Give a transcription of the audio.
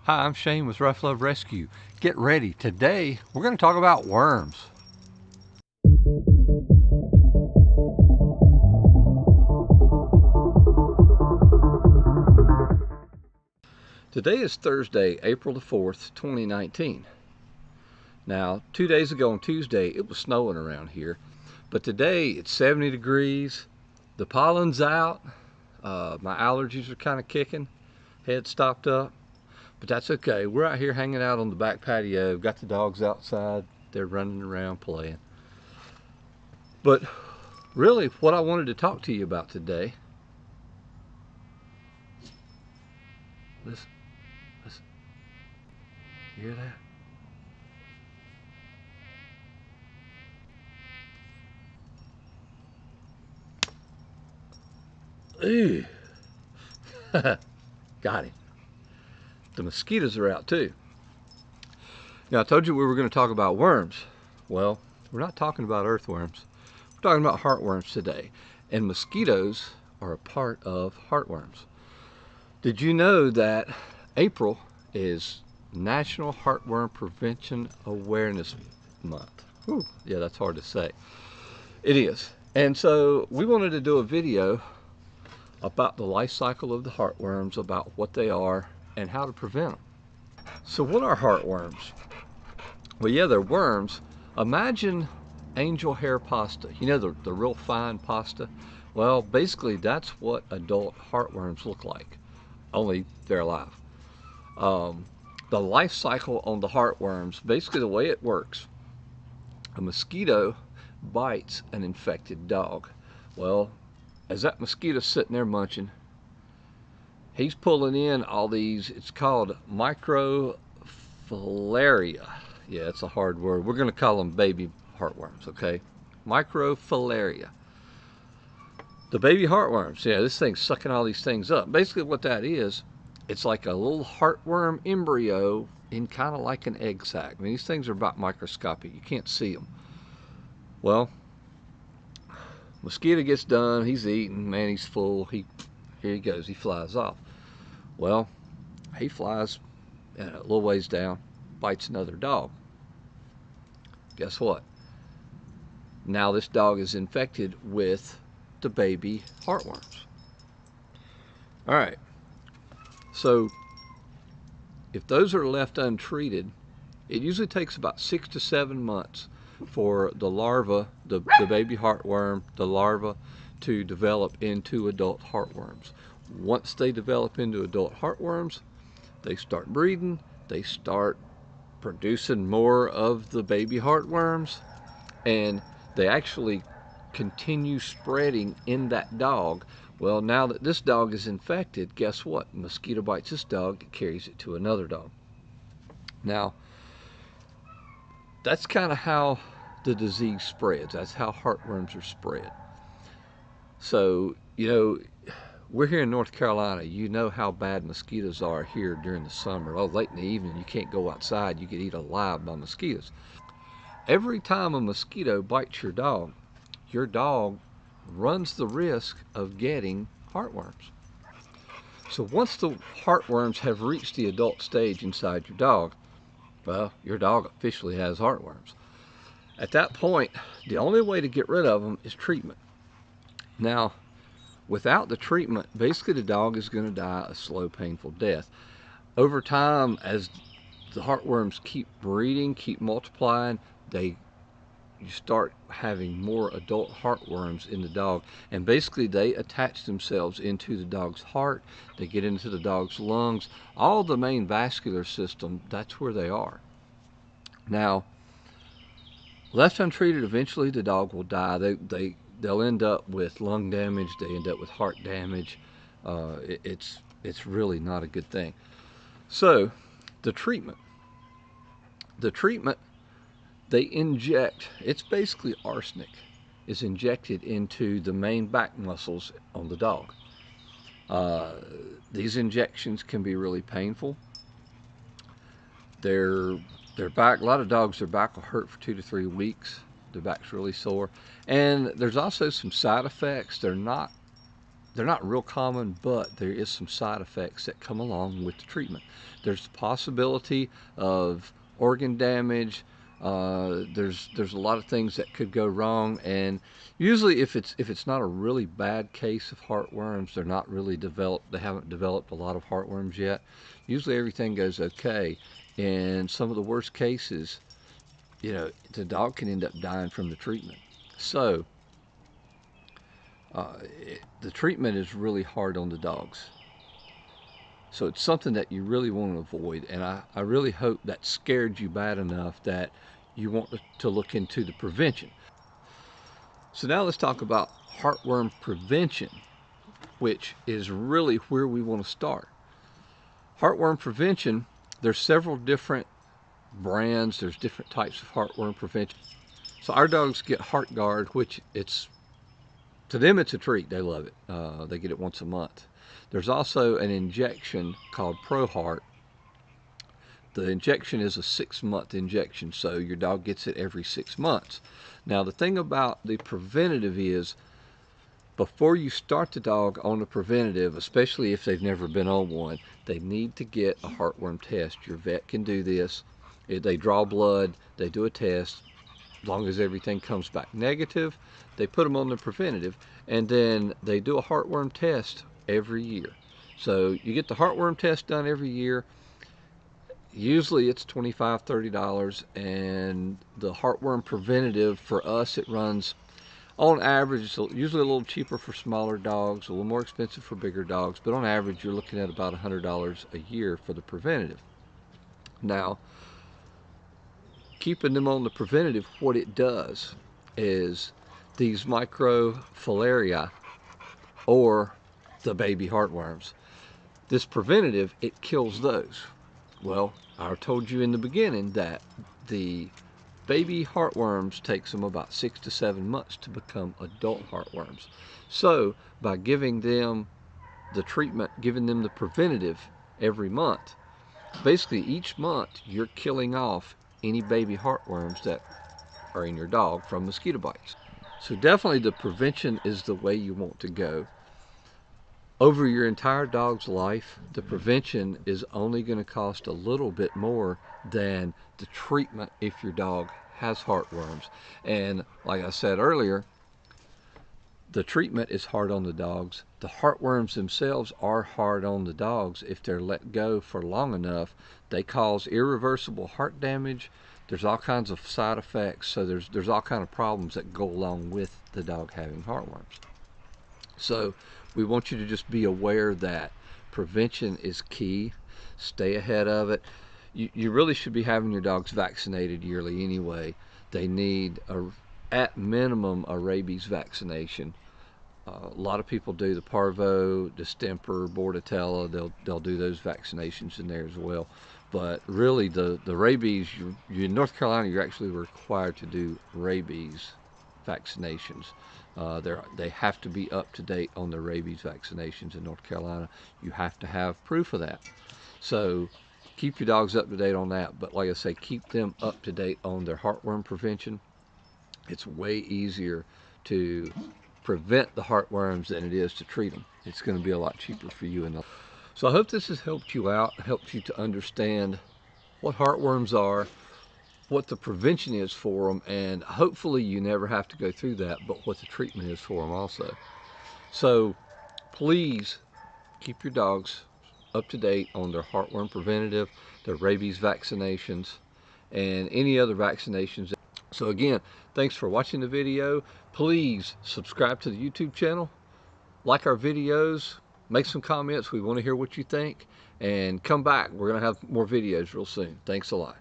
Hi, I'm Shane with Ruff Rescue. Get ready. Today, we're going to talk about worms. Today is Thursday, April the 4th, 2019. Now, 2 days ago on Tuesday, it was snowing around here. But today, it's 70 degrees. The pollen's out. My allergies are kind of kicking. Head stopped up. But that's okay. We're out here hanging out on the back patio. Got the dogs outside. They're running around playing. But really, what I wanted to talk to you about today. Listen. You hear that? Ooh. Got him. The mosquitoes are out too. Now, I told you we were going to talk about worms. Well, we're not talking about earthworms. We're talking about heartworms today. And mosquitoes are a part of heartworms. Did you know that April is National Heartworm Prevention Awareness Month? Whew, yeah, that's hard to say. It is. And so we wanted to do a video about the life cycle of the heartworms, about what they are and how to prevent them. So what are heartworms? Well, yeah, they're worms. Imagine angel hair pasta. You know, the real fine pasta? Well, basically that's what adult heartworms look like, only they're alive. The life cycle on the heartworms, basically the way it works, a mosquito bites an infected dog. Well, as that mosquito's sitting there munching, he's pulling in all these, it's called microfilaria. Yeah, it's a hard word. We're going to call them baby heartworms, okay? Microfilaria. The baby heartworms, yeah, this thing's sucking all these things up. Basically what that is, it's like a little heartworm embryo in kind of like an egg sac. I mean, these things are about microscopic. You can't see them. Well, mosquito gets done, he's eating, man, he's full, here he goes, he flies off. Well, he flies a little ways down, bites another dog. Guess what? Now this dog is infected with the baby heartworms. All right, so if those are left untreated, it usually takes about 6 to 7 months for the larva, the baby heartworm, the larva, to develop into adult heartworms. Once they develop into adult heartworms, they start breeding, they start producing more of the baby heartworms, and they actually continue spreading in that dog. Well, now that this dog is infected, guess what? Mosquito bites this dog, it carries it to another dog. Now, that's kind of how the disease spreads. That's how heartworms are spread. So, you know, we're here in North Carolina. You know how bad mosquitoes are here during the summer. Oh, late in the evening, you can't go outside. You get eaten alive by mosquitoes. Every time a mosquito bites your dog runs the risk of getting heartworms. So once the heartworms have reached the adult stage inside your dog, well, your dog officially has heartworms. At that point, the only way to get rid of them is treatment. Now, without the treatment, basically the dog is going to die a slow, painful death. Over time, as the heartworms keep breeding, keep multiplying, you start having more adult heartworms in the dog, and basically they attach themselves into the dog's heart, they get into the dog's lungs, all the main vascular system, that's where they are. Now, left untreated, eventually the dog will die. They'll end up with lung damage, they end up with heart damage. It's really not a good thing. So the treatment, they inject, it's basically arsenic is injected into the main back muscles on the dog. These injections can be really painful. Their back, a lot of dogs, their back will hurt for 2 to 3 weeks. Their back's really sore. And there's also some side effects. They're they're not real common, but there is some side effects that come along with the treatment. There's the possibility of organ damage. There's a lot of things that could go wrong, and usually if it's not a really bad case of heartworms, they're not really developed. They haven't developed a lot of heartworms yet. Usually everything goes okay. In some of the worst cases, the dog can end up dying from the treatment. So the treatment is really hard on the dogs. So it's something that you really want to avoid, and I really hope that scared you bad enough that you want to look into the prevention. So now let's talk about heartworm prevention, which is really where we want to start. Heartworm prevention, there's several different brands, there's different types of heartworm prevention. So our dogs get HeartGuard, which to them it's a treat. They love it. They get it once a month. There's also an injection called ProHeart. The injection is a 6-month injection, so your dog gets it every 6 months. Now the thing about the preventative is, before you start the dog on the preventative, especially if they've never been on one, they need to get a heartworm test. Your vet can do this. They draw blood, they do a test. As long as everything comes back negative, they put them on the preventative, and then they do a heartworm test every year. So you get the heartworm test done every year. Usually it's $25, $30, and the heartworm preventative for us, it runs on average, it's usually a little cheaper for smaller dogs, a little more expensive for bigger dogs, but on average you're looking at about $100 a year for the preventative. Now, keeping them on the preventative, what it does is these microfilaria, or the baby heartworms, this preventative, it kills those. Well, I told you in the beginning that the baby heartworms takes them about 6 to 7 months to become adult heartworms. So by giving them the treatment, giving them the preventative every month, basically each month you're killing off any baby heartworms that are in your dog from mosquito bites. So definitely the prevention is the way you want to go. Over your entire dog's life, the prevention is only going to cost a little bit more than the treatment if your dog has heartworms. And like I said earlier, the treatment is hard on the dogs. The heartworms themselves are hard on the dogs. If they're let go for long enough, they cause irreversible heart damage. There's all kinds of side effects, so there's all kinds of problems that go along with the dog having heartworms. So we want you to just be aware that prevention is key. Stay ahead of it. You really should be having your dogs vaccinated yearly anyway. They need, at minimum, a rabies vaccination. A lot of people do the parvo, distemper, bordetella. They'll do those vaccinations in there as well. But really, the rabies, in North Carolina, you're actually required to do rabies vaccinations. They have to be up to date on the rabies vaccinations in North Carolina. You have to have proof of that. So keep your dogs up to date on that. But like I say, keep them up to date on their heartworm prevention. It's way easier to prevent the heartworms than it is to treat them. It's going to be a lot cheaper for you. So I hope this has helped you out, helped you to understand what heartworms are, what the prevention is for them, and hopefully you never have to go through that, but what the treatment is for them also. So please keep your dogs up to date on their heartworm preventative, their rabies vaccinations, and any other vaccinations. So again, thanks for watching the video. Please subscribe to the YouTube channel, like our videos, make some comments. We want to hear what you think, and come back. We're going to have more videos real soon. Thanks a lot.